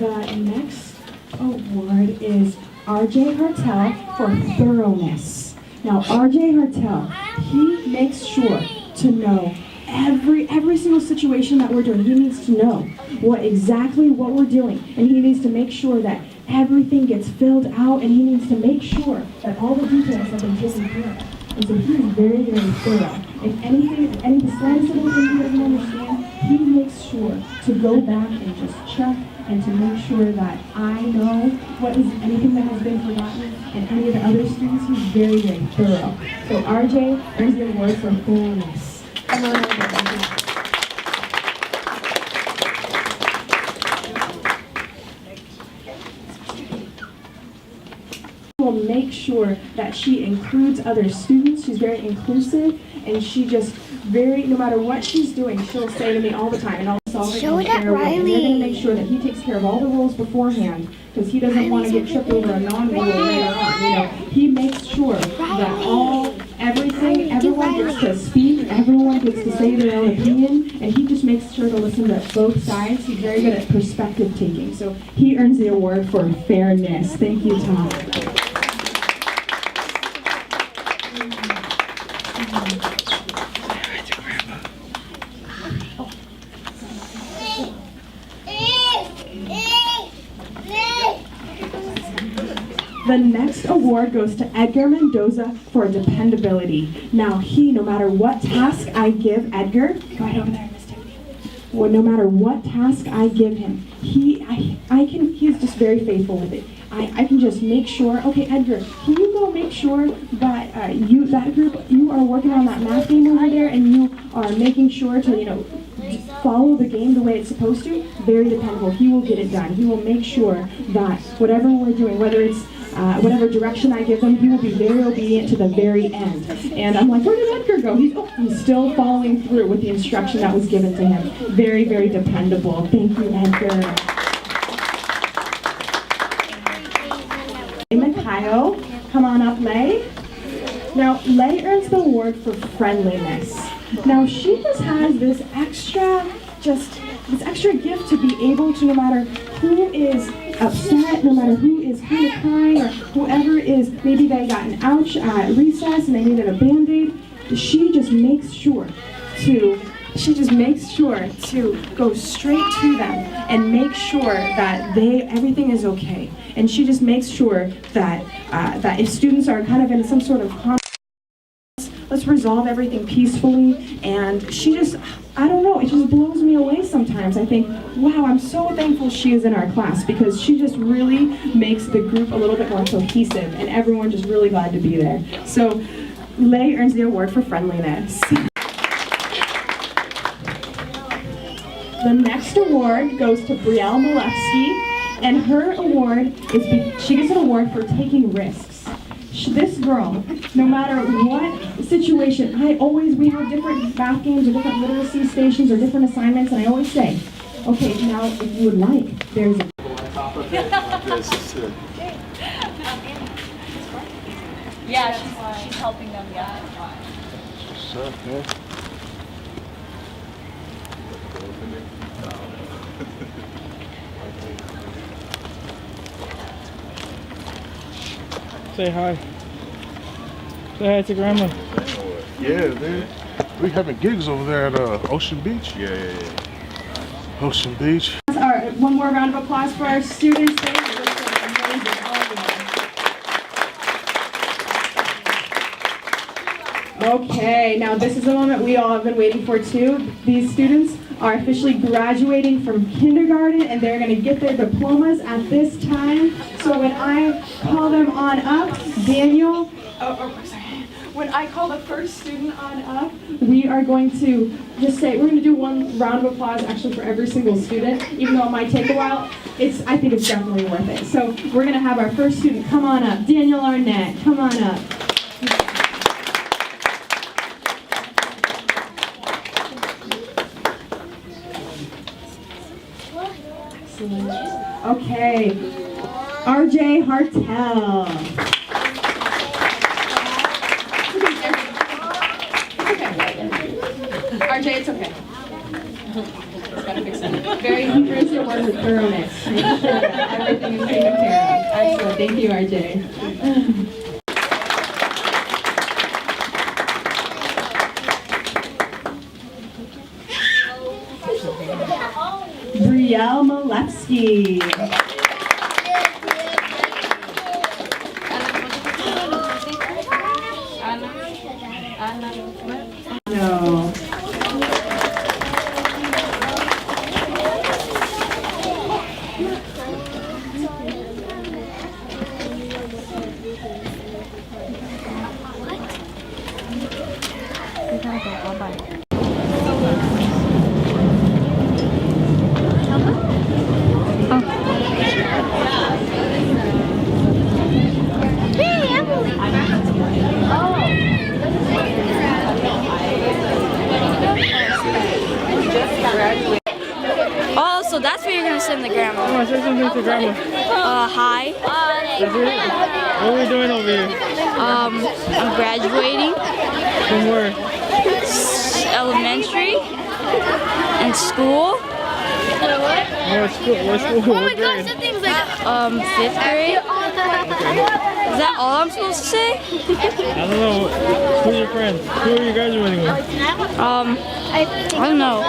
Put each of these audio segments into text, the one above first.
The next award is R.J. Hartel for thoroughness. Now, R.J. Hartel, he makes sure to know every single situation that we're doing. He needs to know exactly what we're doing, and he needs to make sure that everything gets filled out, and he needs to make sure that all the details have been taken care of. And so he is very, very thorough. If any the slightest little thing he doesn't understand, he makes sure to go back and just check and to make sure that I know what is anything that has been forgotten, and any of the other students. He's very, very thorough. So RJ earns the award for thoroughness. Come on over. Will make sure that she includes other students. She's very inclusive, and she just no matter what she's doing, she'll say to me all the time, and I'll solve it in a fair way. And they're going to make sure that he takes care of all the rules beforehand, because he doesn't want to get tripped over a non-rule later on. He makes sure that everyone gets to speak, everyone gets to say their own opinion, and he just makes sure to listen to both sides. He's very good at perspective taking, so he earns the award for fairness. Thank you, Tom. The next award goes to Edgar Mendoza for dependability. Now no matter what task I give Edgar, go right over there, Miss Tiffany. Well, no matter what task I give him, he's just very faithful with it. I can just make sure, okay, Edgar, can you go make sure that that group, you are working on that math game over there, and you are making sure to, follow the game the way it's supposed to. Very dependable. He will get it done. He will make sure that whatever we're doing, whether it's whatever direction I give him, he will be very obedient to the very end. And I'm like, where did Edgar go? He's still following through with the instruction that was given to him. Very, very dependable. Thank you, Edgar. Kyle, come on up, Lay. Now, Lay earns the award for friendliness. Now, she just has this extra gift to be able to, no matter who is upset, no matter who is kind of crying, or whoever is, maybe they got an ouch at recess and they needed a Band-Aid, she just makes sure to go straight to them and make sure that everything is okay. And she just makes sure that if students are kind of in some sort of conflict, let's resolve everything peacefully. And she just, I don't know, it just blows me away sometimes. I think, wow, I'm so thankful she is in our class, because she just really makes the group a little bit more cohesive, and everyone's just really glad to be there. So Lay earns the award for friendliness. The next award goes to Brielle Malewski, and her award she gets an award for taking risks. This girl, no matter what situation, we have different math games or different literacy stations or different assignments, and I always say, okay, now if you would like, there's a... Yeah, she's helping them, yeah. What's up, man? Say hi. Say hi to Grandma. Yeah, man. We having gigs over there at Ocean Beach. Yeah. Ocean Beach. One more round of applause for our students. Okay, now this is a moment we all have been waiting for too. These students are officially graduating from kindergarten, and they're going to get their diplomas at this time. So when I call them on up, Daniel, when I call the first student on up, we are going to just say, we're going to do one round of applause actually for every single student, even though it might take a while. I think it's definitely worth it. So we're going to have our first student come on up. Daniel Arnett, come on up. Okay, RJ Hartel. RJ, it's okay. Very encouraged your word with thoroughness. Make sure that everything is taken care of. Excellent. Thank you, RJ. Brielle Malewski. No. Oh, so that's what you're gonna send the grandma. Come on, say something to grandma. Hi. That's it? What are we doing over here? I'm graduating From where? elementary and school. What school? What school? What grade? Fifth grade. Is that all I'm supposed to say? I don't know. Who's your friends? Who are you graduating with? I don't know.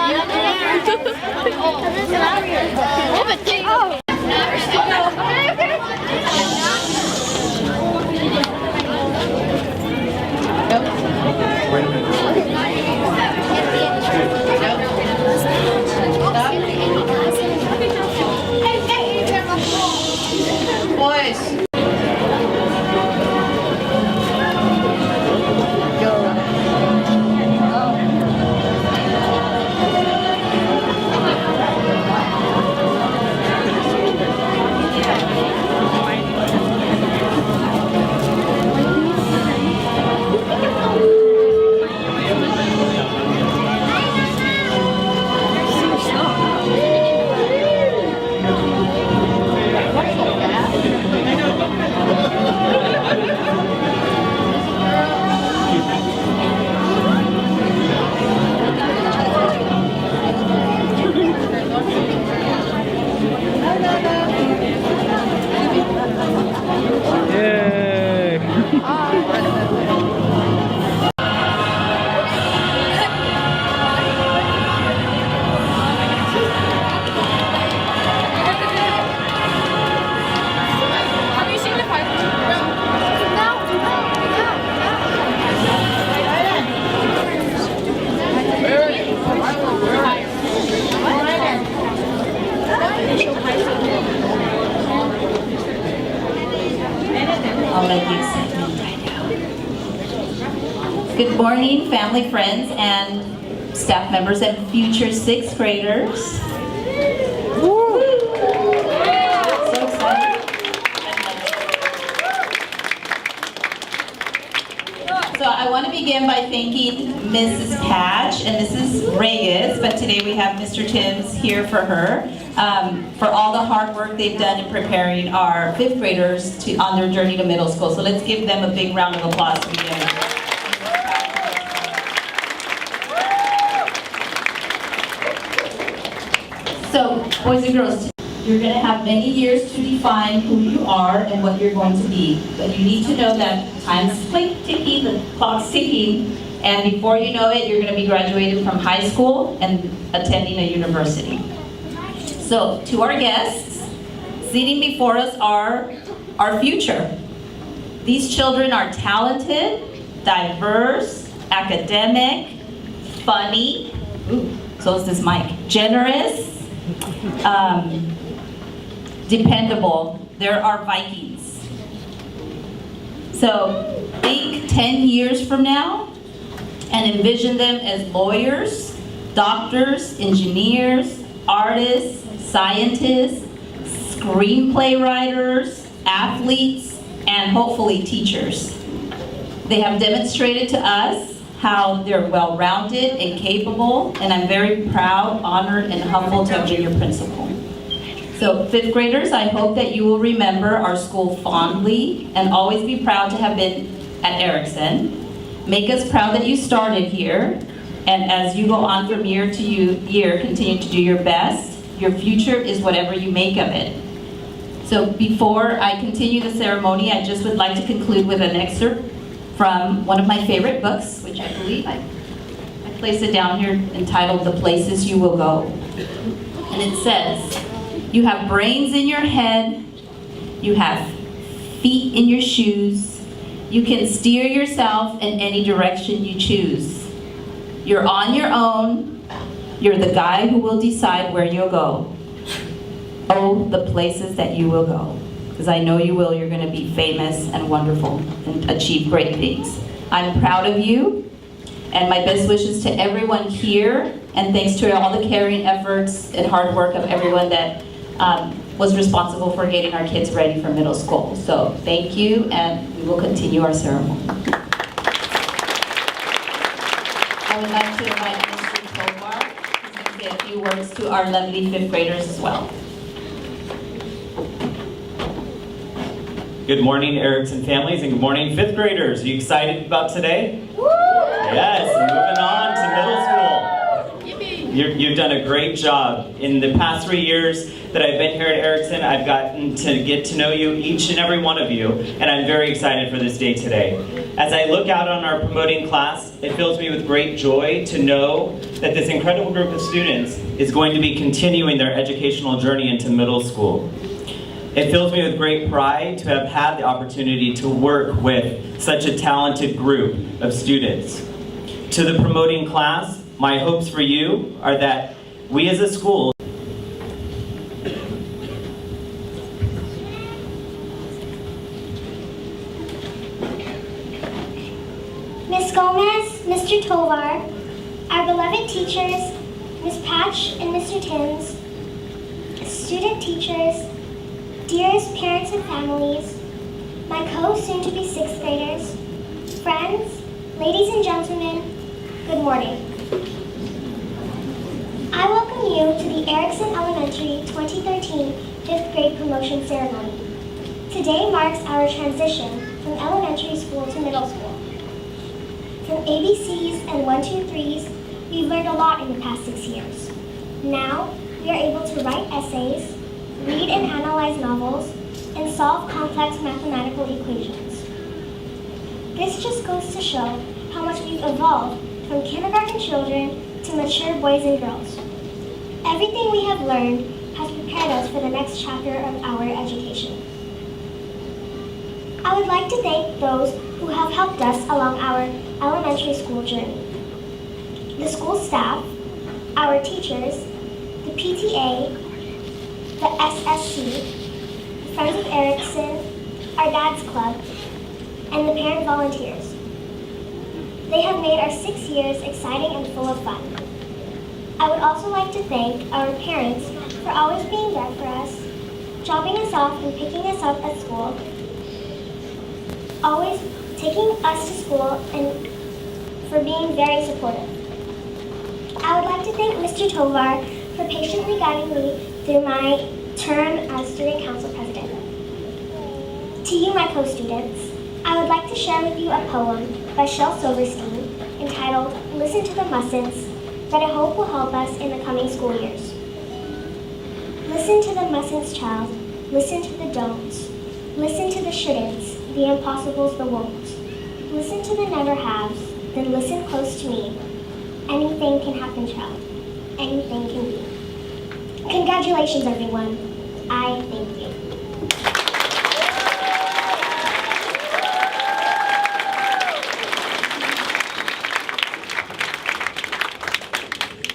I'll let you sit right now. Good morning, family, friends, and staff members and future sixth graders. Woo. So excited. So I want to begin by thanking Mrs. Patch and Mrs. Reyes, but today we have Mr. Timms here for her, for all the hard work they've done in preparing our fifth graders on their journey to middle school. So let's give them a big round of applause together. So, boys and girls, you're going to have many years to define who you are and what you're going to be. But you need to know that time's ticking, the clock's ticking, and before you know it, you're going to be graduated from high school and attending a university. So, to our guests, sitting before us are our future. These children are talented, diverse, academic, funny, so is this mic, generous, dependable. They're our Vikings. So think 10 years from now and envision them as lawyers, doctors, engineers, artists, scientists, screenplay writers, athletes, and hopefully teachers. They have demonstrated to us how they're well-rounded and capable, and I'm very proud, honored, and humbled to be your principal. So fifth graders, I hope that you will remember our school fondly and always be proud to have been at Erickson. Make us proud that you started here. And as you go on from year to year, continue to do your best. Your future is whatever you make of it. So before I continue the ceremony, I just would like to conclude with an excerpt from one of my favorite books, which I believe I placed it down here, entitled The Places You Will Go. And it says, you have brains in your head, you have feet in your shoes, you can steer yourself in any direction you choose. You're on your own, you're the guy who will decide where you'll go. Oh, the places that you will go. Because I know you will, you're going to be famous and wonderful and achieve great things. I'm proud of you, and my best wishes to everyone here, and thanks to all the caring efforts and hard work of everyone that was responsible for getting our kids ready for middle school. So thank you, and we will continue our ceremony. I would like to invite Mr. Tovar to say a few words to our lovely fifth graders as well. Good morning, Erickson families, and good morning, fifth graders. Are you excited about today? Woo! Yes, moving on to middle school. You've done a great job. In the past 3 years that I've been here at Erickson, I've gotten to get to know you, each and every one of you, and I'm very excited for this day today. As I look out on our promoting class, it fills me with great joy to know that this incredible group of students is going to be continuing their educational journey into middle school. It fills me with great pride to have had the opportunity to work with such a talented group of students. To the promoting class, my hopes for you are that we as a school Ms. Gomez, Mr. Tovar, our beloved teachers, Ms. Patch and Mr. Timms, student teachers, dearest parents and families, my soon-to-be sixth graders, friends, ladies and gentlemen, good morning. I welcome you to the Erickson Elementary 2013 fifth grade promotion ceremony. Today marks our transition from elementary school to middle school. From ABCs and 1, 2, 3s, we've learned a lot in the past 6 years. Now, we are able to write essays, read and analyze novels, and solve complex mathematical equations. This just goes to show how much we've evolved from kindergarten children to mature boys and girls. Everything we have learned has prepared us for the next chapter of our education. I would like to thank those who have helped us along our elementary school journey. The school staff, our teachers, the PTA, the SSC, the Friends of Erickson, our Dad's Club, and the parent volunteers. They have made our 6 years exciting and full of fun. I would also like to thank our parents for always being there for us, dropping us off and picking us up at school, always taking us to school, and for being very supportive. I would like to thank Mr. Tovar for patiently guiding me through my term as student council president. To you, my co-students, I would like to share with you a poem by Shel Silverstein entitled Listen to the Mustn'ts that I hope will help us in the coming school years. Listen to the mustn'ts, child. Listen to the don'ts. Listen to the shouldn'ts, the impossibles, the won'ts. Listen to the never haves, then listen close to me. Anything can happen, child. Anything can be. Congratulations, everyone. I thank you.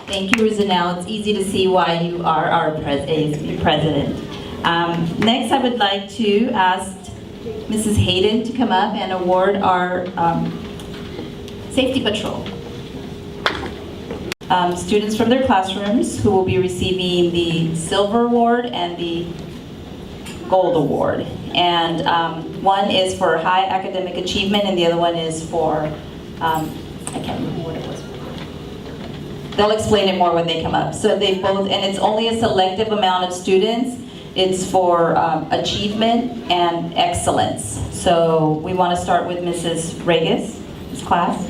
Thank you, Rosanelle. It's easy to see why you are our president. Next, I would like to ask Mrs. Hayden to come up and award our safety patrol. Students from their classrooms who will be receiving the Silver Award and the Gold Award. And one is for high academic achievement and the other one is for, I can't remember what it was. They'll explain it more when they come up. So they both, and it's only a selective amount of students. It's for achievement and excellence. So we want to start with Mrs. Regis, this class.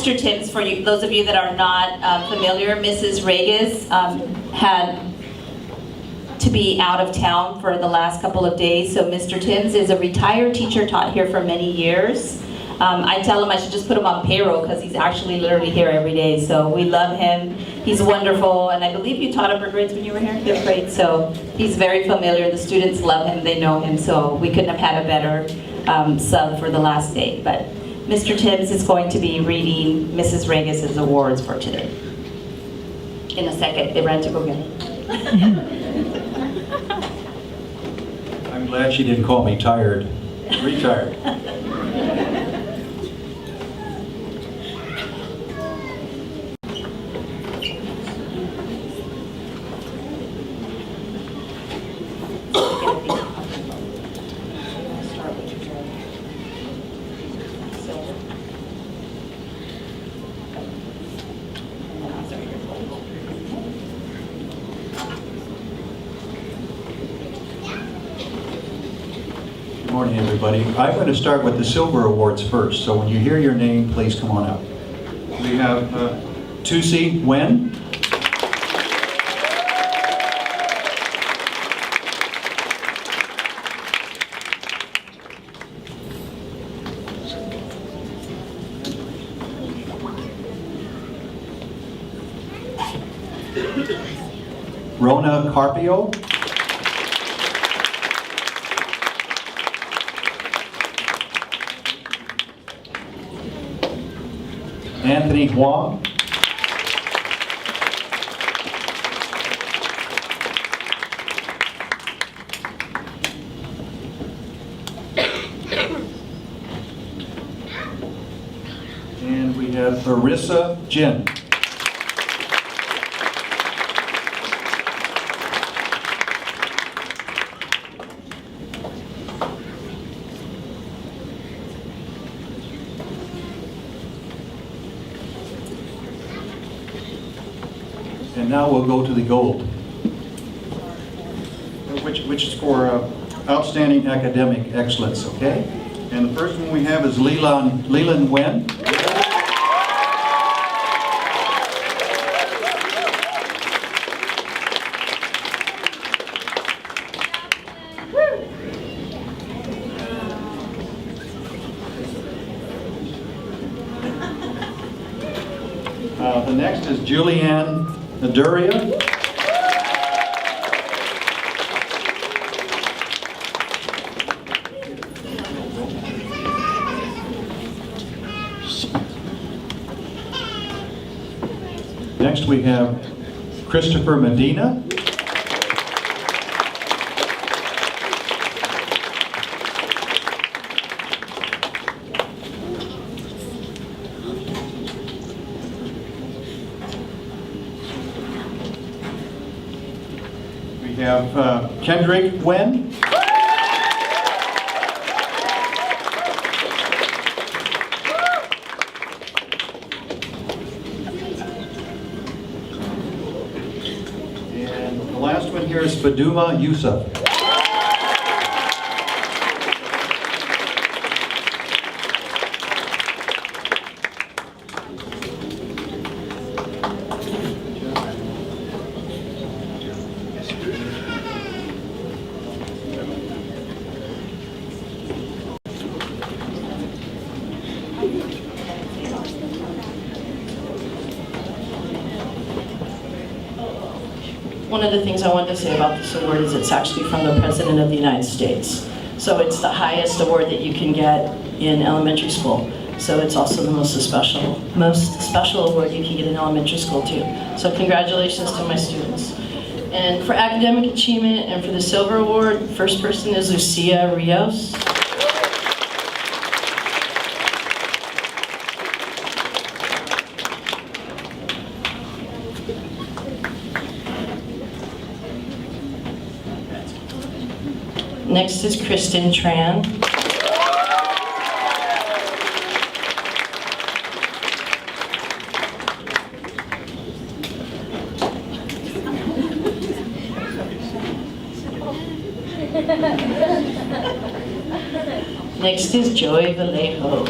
Mr. Timms, for you, those of you that are not familiar, Mrs. Regis had to be out of town for the last couple of days, so Mr. Timms is a retired teacher, taught here for many years. I tell him I should just put him on payroll because he's actually literally here every day, so we love him. He's wonderful, and I believe you taught upper grades when you were here, 5th grade, so he's very familiar. The students love him, they know him, so we couldn't have had a better sub for the last day. But Mr. Timms is going to be reading Mrs. Regis's awards for today. In a second, they ran to go get it. I'm glad she didn't call me tired. Retired. Good morning, everybody. I'm going to start with the Silver Awards first, so when you hear your name, please come on up. We have Tusi Wen. Rona Carpio. Anthony Huang. And we have Larissa Jin. And now we'll go to the gold, which is for outstanding academic excellence, okay? And the first one we have is Leland Wen. The next is Julianne Naduria. Next we have Christopher Medina. We have Kendrick Wen. And the last one here is Faduma Yusuf. One of the things I wanted to say about this award is it's actually from the President of the United States. So it's the highest award that you can get in elementary school. So it's also the most special award you can get in elementary school too. So congratulations to my students. And for academic achievement and for the Silver Award, first person is Lucia Rios. Next is Kristen Tran. Next is Joy Vallejo.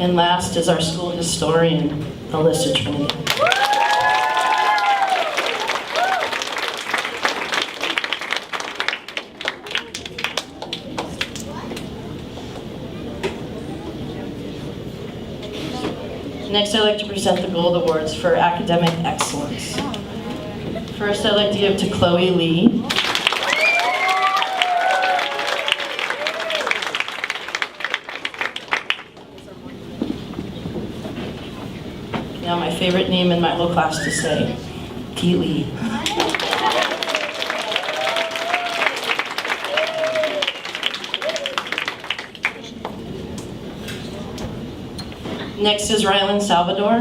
And last is our school historian, Alyssa Trinity. Next, I'd like to present the Gold Awards for academic excellence. First, I'd like to give to Chloe Lee. Now, my favorite name in my whole class to say, T. Lee. Next is Rylan Salvador.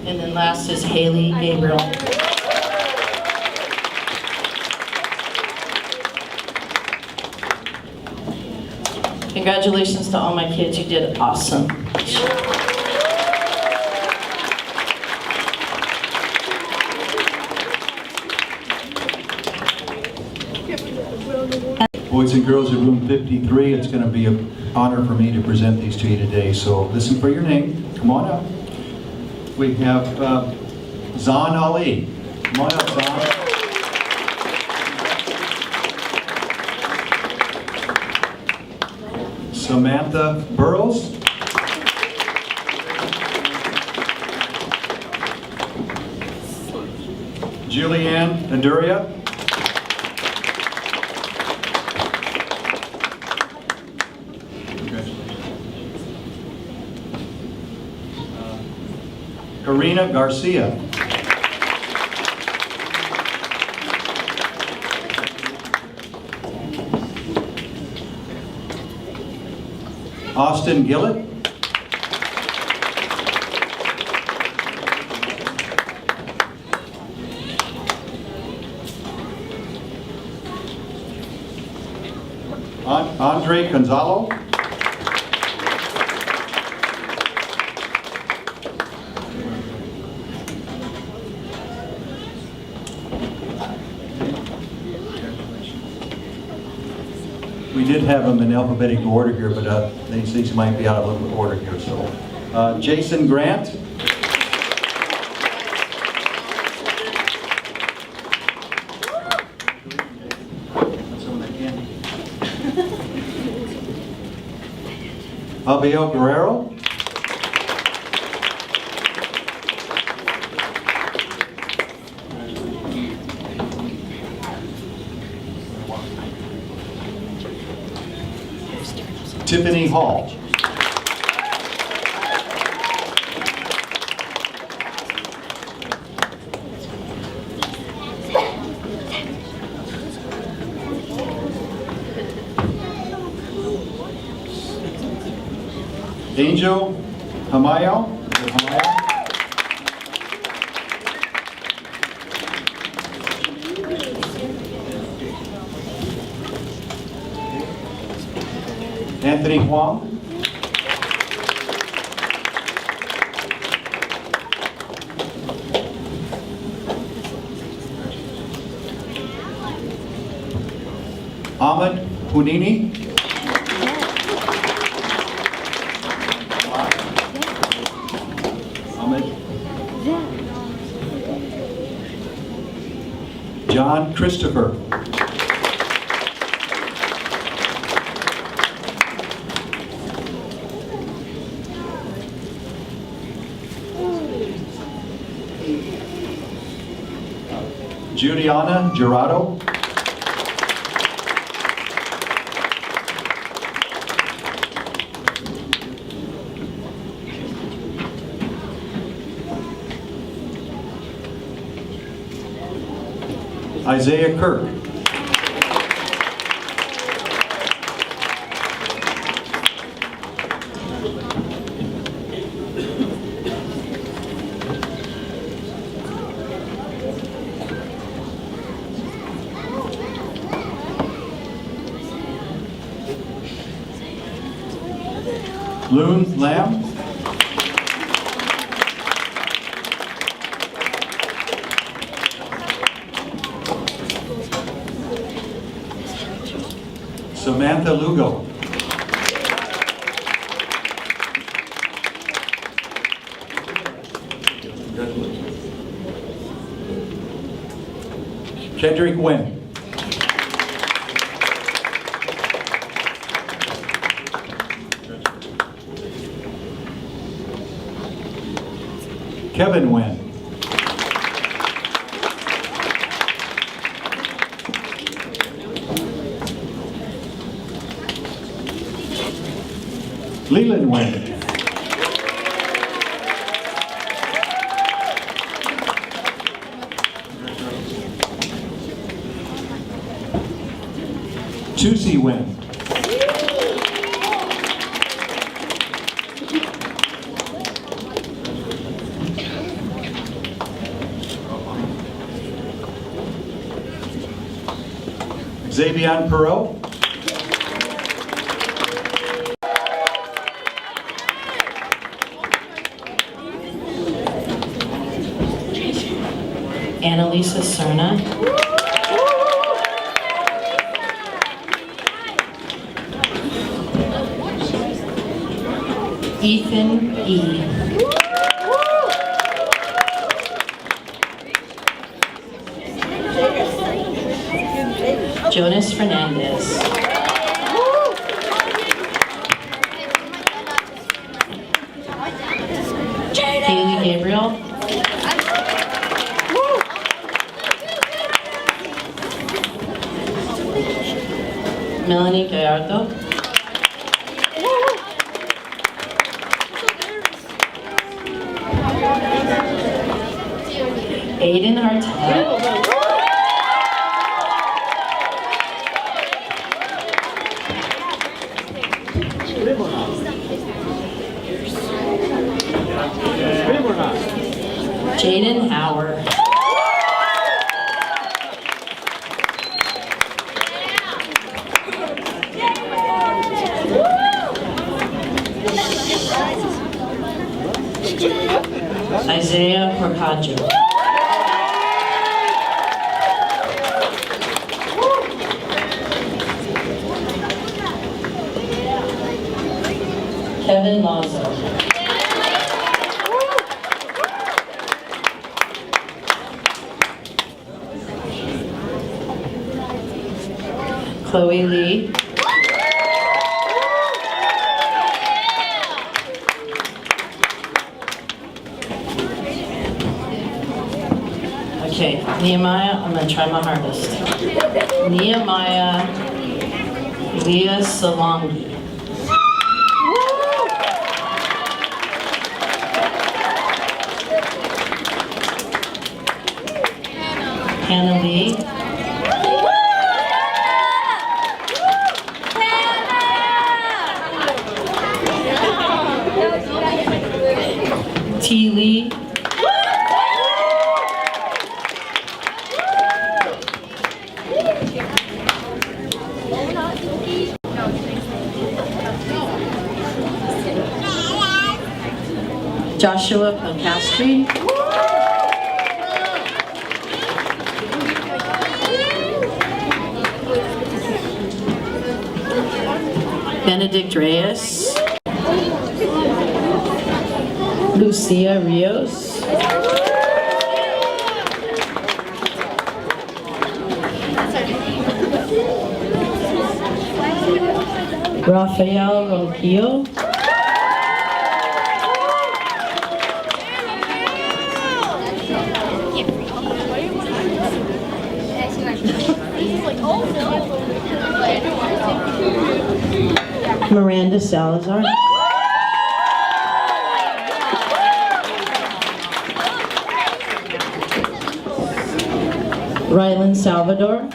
And then last is Haley Gabriel. Congratulations to all my kids, you did awesome. Boys and girls of room 53, it's going to be an honor for me to present these to you today. So listen for your name. Come on up. We have Zahn Ali. Come on up, Zahn. Samantha Burrows. Julianne Aduria. Karina Garcia. Austin Gillett. Andre Gonzalo. We did have them in alphabetical order here, but these might be out of a little order here. So, Jason Grant. Abiel Guerrero. Tiffany Hall. Angel Hamayo. Anthony Huang. Ahmed Houdini. Ahmed. John Christopher. Juliana Gerardo. Isaiah Kirk. Loon Lamb. Samantha Lugo. Kendrick Wynn. Kevin Wynn. Leland Wynn. Tusi Wynn. Xavier Perot. Annalisa Serna. Ethan E. Jonas Fernandez. Haley Gabriel. Melanie Gallardo. Aiden Hartel. Jaden Howard. Isaiah Corcaggio. Kevin Lazo. Chloe Lee. Okay, Nehemiah, I'm gonna try my hardest. Nehemiah Leah Salongi. Hannah Lee. T. Lee. Joshua Pancastri. Benedict Reyes. Lucia Rios. Rafael Ronquillo. Miranda Salazar. Rylan Salvador.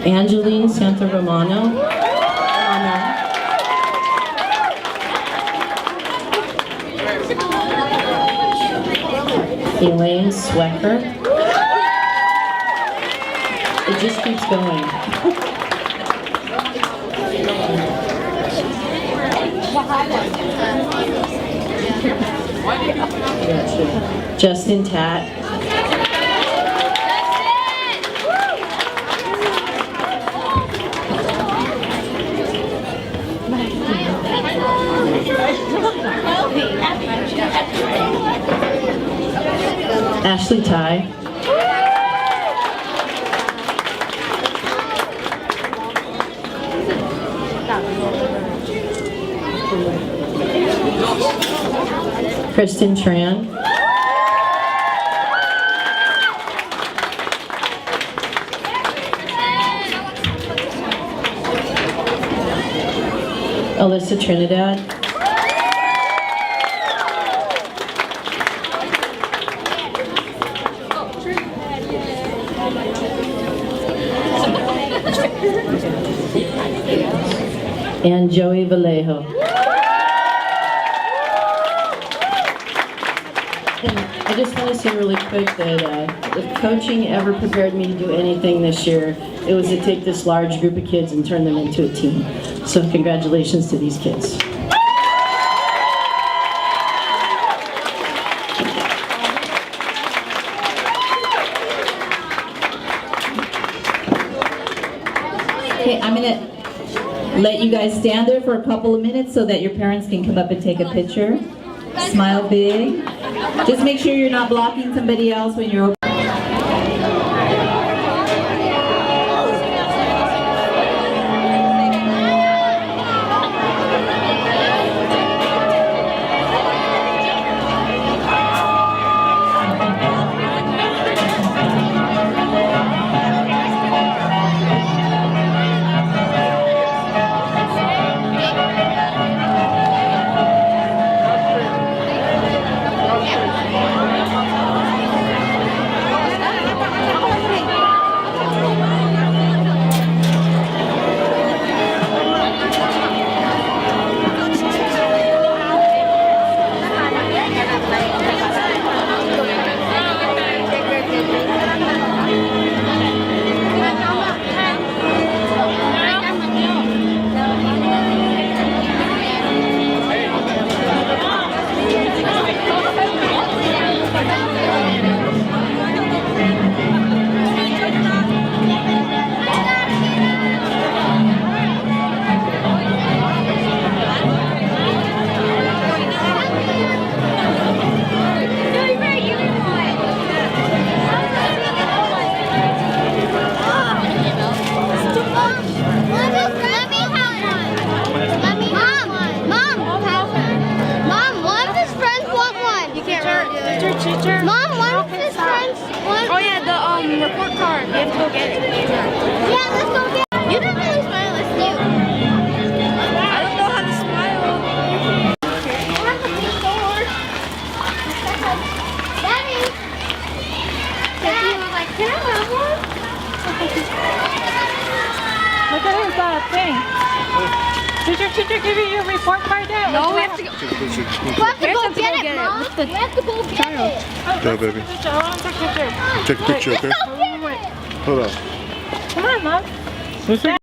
Angeline Santa Romano. Elaine Swecker. It just keeps going. Justin Tat. Ashley Ty. Kristen Tran. Alyssa Trinidad. And Joey Vallejo. And I just want to say really quick that if coaching ever prepared me to do anything this year, it was to take this large group of kids and turn them into a team. So congratulations to these kids. Okay, I'm gonna let you guys stand there for a couple of minutes so that your parents can come up and take a picture. Smile big. Just make sure you're not blocking somebody else when you're Mom, one of his friends. Oh yeah, the report card. We have to go get it. Yeah, let's go get it. You don't really smile, it's you. I don't know how to smile. Daddy. Daddy was like, can I have one? Look at his thing. Did your teacher give you your report card yet? No, we have to go. We have to go get it, Mom. We have to go get it. Yeah, baby. I want to take a picture. Take a picture, okay? Wait. Hold on. Come on, Mom. What's that?